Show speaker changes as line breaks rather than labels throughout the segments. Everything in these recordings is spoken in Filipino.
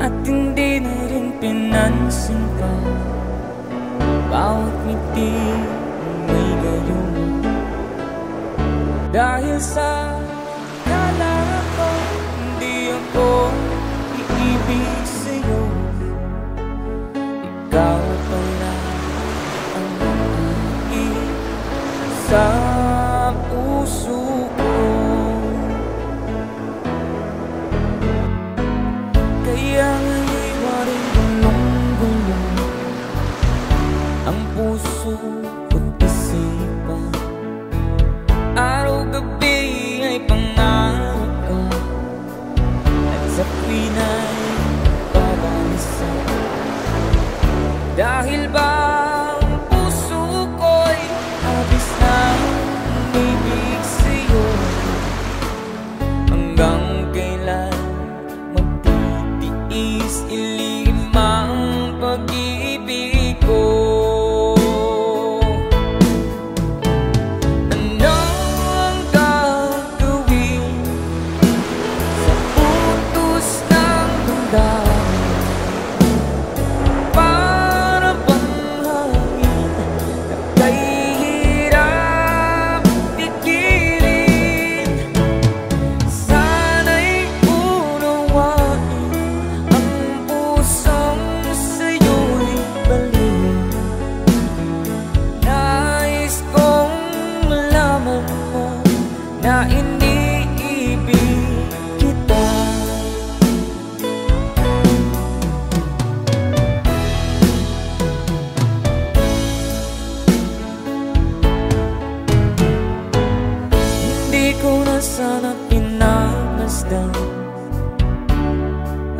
At hindi na rin pinansin pa bawat ngiti may gayon. Dahil sa kala ko hindi ako iibig sa'yo, ikaw pala ang aking sa puso ko. Kaya nga'y waring gulong-gulong ang puso ko't isipan. Araw-gabi ay pangarap ka at sa tuwina'y pabalisan. Dahil ba ang puso ko'y habis na umibig sa'yo, hanggang kailan magtitiis ilim ang pag-ibig ko. Na iniibig kita. Hindi ko na sana pinamasdan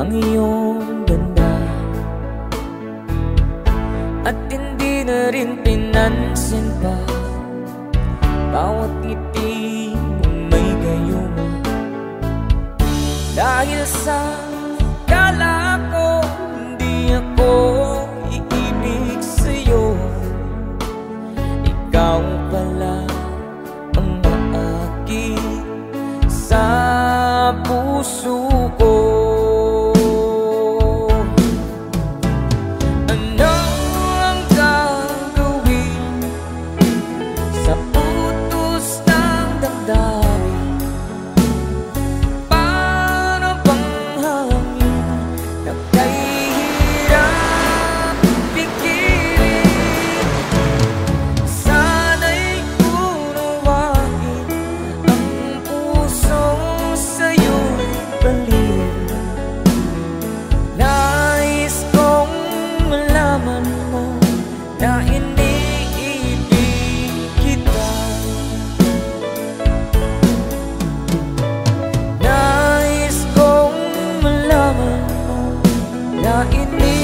ang iyong ganda, at hindi na rin pinansin pa bawat ngiti may gayuma. Dahil sa kala ko hindi ako iibig sa'yo, ikaw pala ang aking sa puso ko. Ano ang gagawin sa putos ng damdamin? Na iniibig kita. Nais kong malaman mo na iniibig